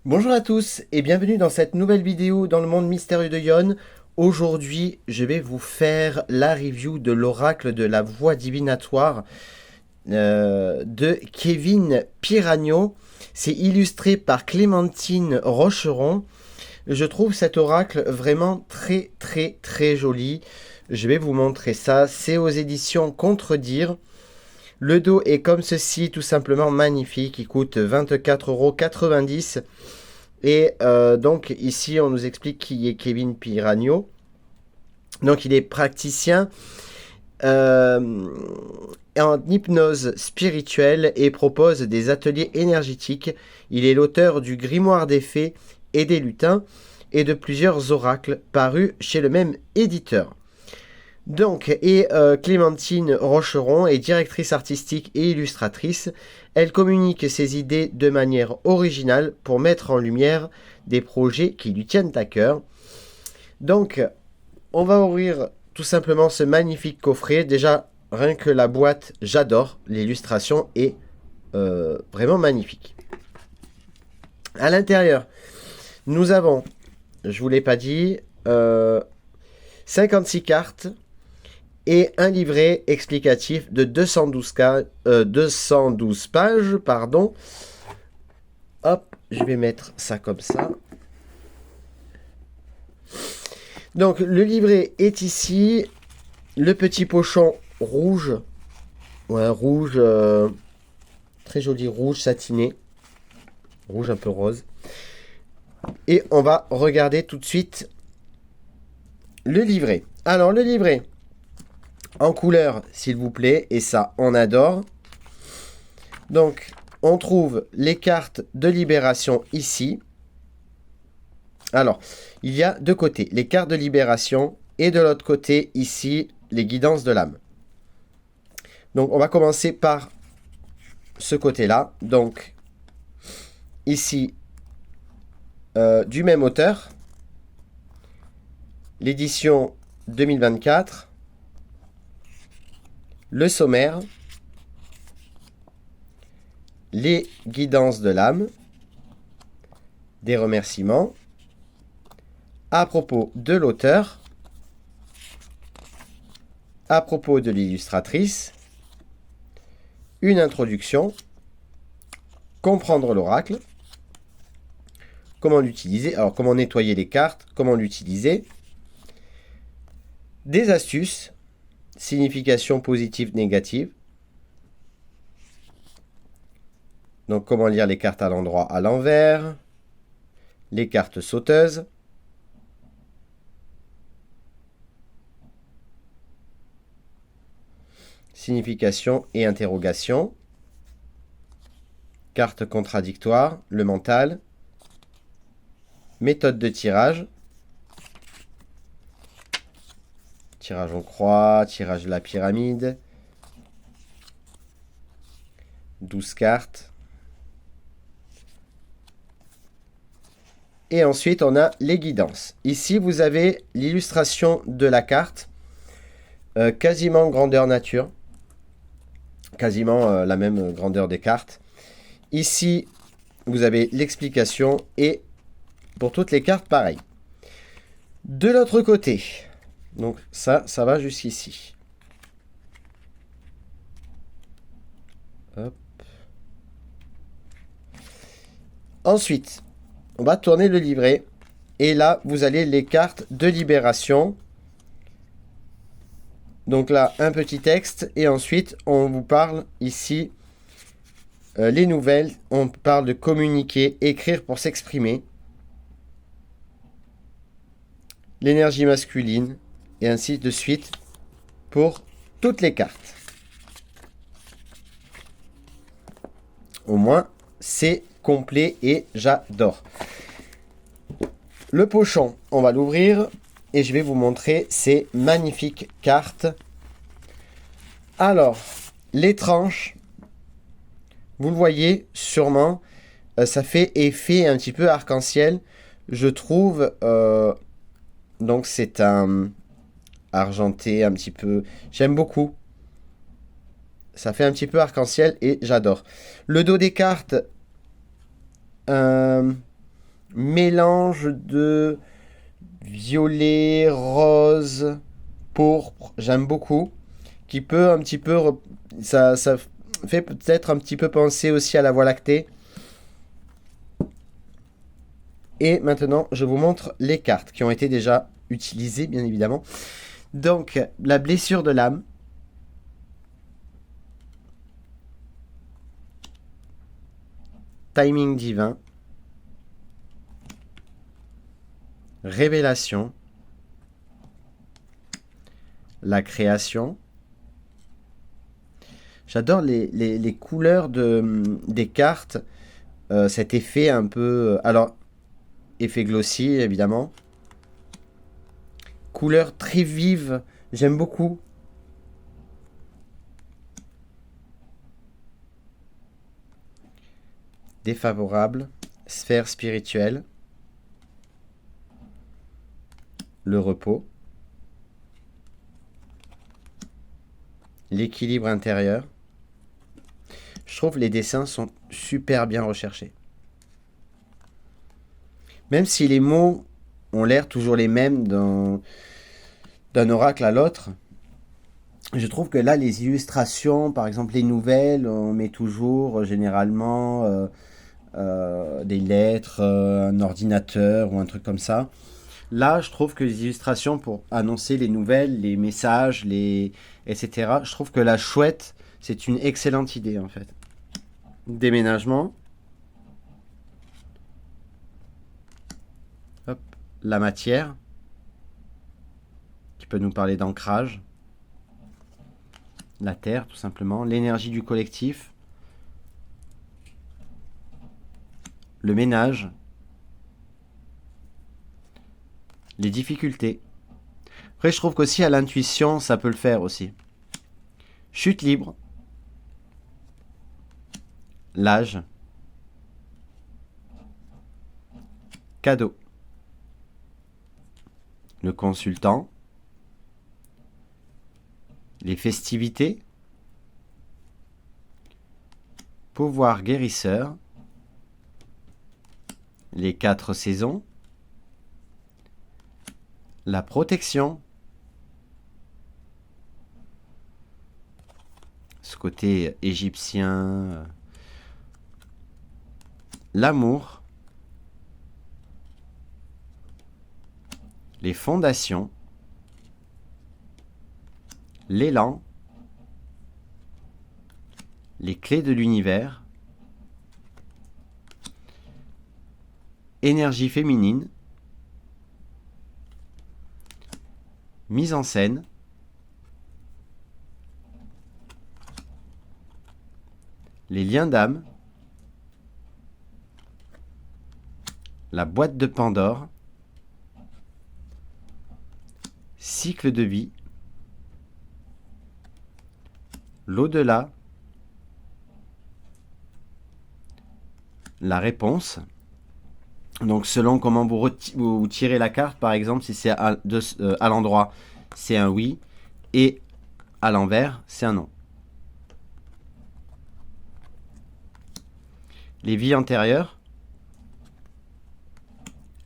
Bonjour à tous et bienvenue dans cette nouvelle vidéo dans le monde mystérieux de Yon. Aujourd'hui, je vais vous faire la review de l'oracle de la voix divinatoire de Kevin Piragno. C'est illustré par Clémentine Rocheron. Je trouve cet oracle vraiment très joli. Je vais vous montrer ça. C'est aux éditions Contredire. Le dos est comme ceci, tout simplement magnifique. Il coûte 24,90 €. Et donc ici, on nous explique qui est Kevin Piragno. Donc il est praticien en hypnose spirituelle et propose des ateliers énergétiques. Il est l'auteur du Grimoire des Fées et des Lutins et de plusieurs oracles parus chez le même éditeur. Donc, Clémentine Rocheron est directrice artistique et illustratrice. Elle communique ses idées de manière originale pour mettre en lumière des projets qui lui tiennent à cœur. Donc, on va ouvrir tout simplement ce magnifique coffret. Déjà, rien que la boîte, j'adore. L'illustration est vraiment magnifique. À l'intérieur, nous avons, je ne vous l'ai pas dit, 56 cartes et un livret explicatif de 212 pages. Pardon. Hop, je vais mettre ça comme ça. Donc, le livret est ici. Le petit pochon rouge. Ouais, rouge. Très joli rouge satiné. Rouge un peu rose. Et on va regarder tout de suite le livret. Alors, le livret en couleur, s'il vous plaît. Et ça, on adore. Donc, on trouve les cartes de libération ici. Alors, il y a deux côtés, les cartes de libération et de l'autre côté, ici, les guidances de l'âme. Donc, on va commencer par ce côté-là. Donc, ici, du même auteur, l'édition 2024, le sommaire, les guidances de l'âme, des remerciements, à propos de l'auteur, à propos de l'illustratrice, une introduction, comprendre l'oracle, comment l'utiliser, alors comment nettoyer les cartes, comment l'utiliser, des astuces, signification positive, négative, donc comment lire les cartes à l'endroit, à l'envers, les cartes sauteuses, signification et interrogation, carte contradictoire, le mental, méthode de tirage, tirage en croix, tirage de la pyramide, 12 cartes. Et ensuite, on a les guidances. Ici, vous avez l'illustration de la carte, quasiment grandeur nature, quasiment la même grandeur des cartes. Ici, vous avez l'explication et pour toutes les cartes, pareil. De l'autre côté, donc ça va jusqu'ici. Hop. Ensuite, on va tourner le livret. Et là, vous avez les cartes de libération. Donc là, un petit texte. Et ensuite, on vous parle ici les nouvelles. On parle de communiquer, écrire pour s'exprimer. L'énergie masculine. Et ainsi de suite pour toutes les cartes. Au moins, c'est complet et j'adore. Le pochon, on va l'ouvrir et je vais vous montrer ces magnifiques cartes. Alors, les tranches, vous le voyez sûrement, ça fait effet un petit peu arc-en-ciel. Je trouve, donc c'est un argenté un petit peu, j'aime beaucoup. Ça fait un petit peu arc-en-ciel et j'adore. Le dos des cartes, mélange de violet, rose, pourpre. J'aime beaucoup. Qui peut un petit peu... ça fait peut-être un petit peu penser aussi à la Voie lactée. Et maintenant, je vous montre les cartes qui ont été déjà utilisées, bien évidemment. Donc, la blessure de l'âme. Timing divin. Révélation. La création. J'adore les couleurs des cartes. Cet effet un peu... Alors, effet glossy, évidemment. Couleurs très vives. J'aime beaucoup. Défavorable. Sphère spirituelle. Le repos. L'équilibre intérieur. Je trouve que les dessins sont super bien recherchés. Même si les mots ont l'air toujours les mêmes d'un oracle à l'autre, je trouve que là, les illustrations, par exemple les nouvelles, on met toujours généralement des lettres, un ordinateur ou un truc comme ça. Là, je trouve que les illustrations pour annoncer les nouvelles, les messages, etc., je trouve que la chouette, c'est une excellente idée en fait. Déménagement. Hop. La matière, qui peut nous parler d'ancrage. La terre, tout simplement. L'énergie du collectif. Le ménage. Les difficultés. Après, je trouve qu'aussi à l'intuition, ça peut le faire aussi. Chute libre. L'âge. Cadeau. Le consultant. Les festivités. Pouvoir guérisseur. Les 4 saisons. La protection. Ce côté égyptien. L'amour. Les fondations. L'élan. Les clés de l'univers. Énergie féminine. Mise en scène. Les liens d'âme. La boîte de Pandore. Cycle de vie. L'au-delà. La réponse. Donc selon comment vous tirez la carte, par exemple, si c'est à l'endroit, c'est un oui, et à l'envers, c'est un non. Les vies antérieures.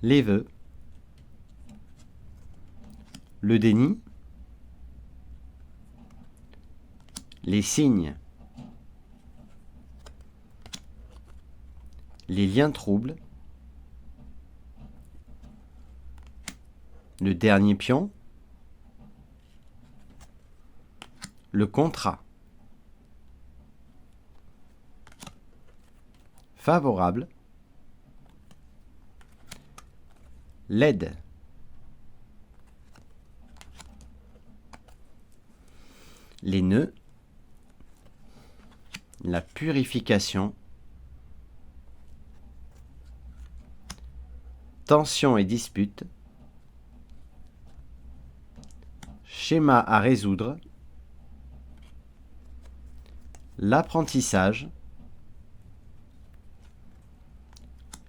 Les vœux. Le déni. Les signes. Les liens troubles. Le dernier pion. Le contrat. Favorable. L'aide. Les nœuds. La purification. Tension et dispute. Schéma à résoudre. L'apprentissage.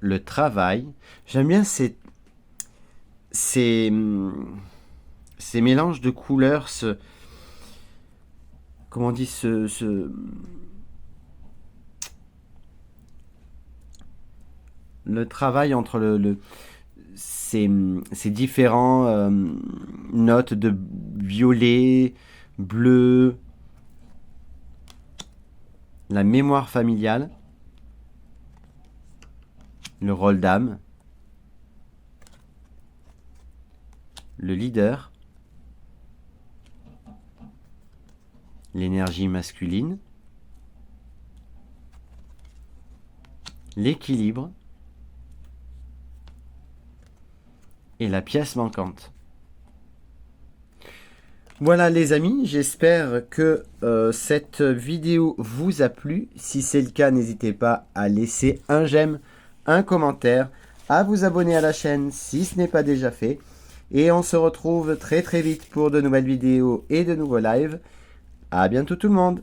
Le travail. J'aime bien ces mélanges de couleurs, comment on dit, le travail entre ces différents notes de violet, bleu, la mémoire familiale, le rôle d'âme, le leader, l'énergie masculine, l'équilibre et la pièce manquante. Voilà les amis, j'espère que cette vidéo vous a plu. Si c'est le cas, n'hésitez pas à laisser un j'aime, un commentaire, à vous abonner à la chaîne si ce n'est pas déjà fait. Et on se retrouve très très vite pour de nouvelles vidéos et de nouveaux lives. À bientôt tout le monde!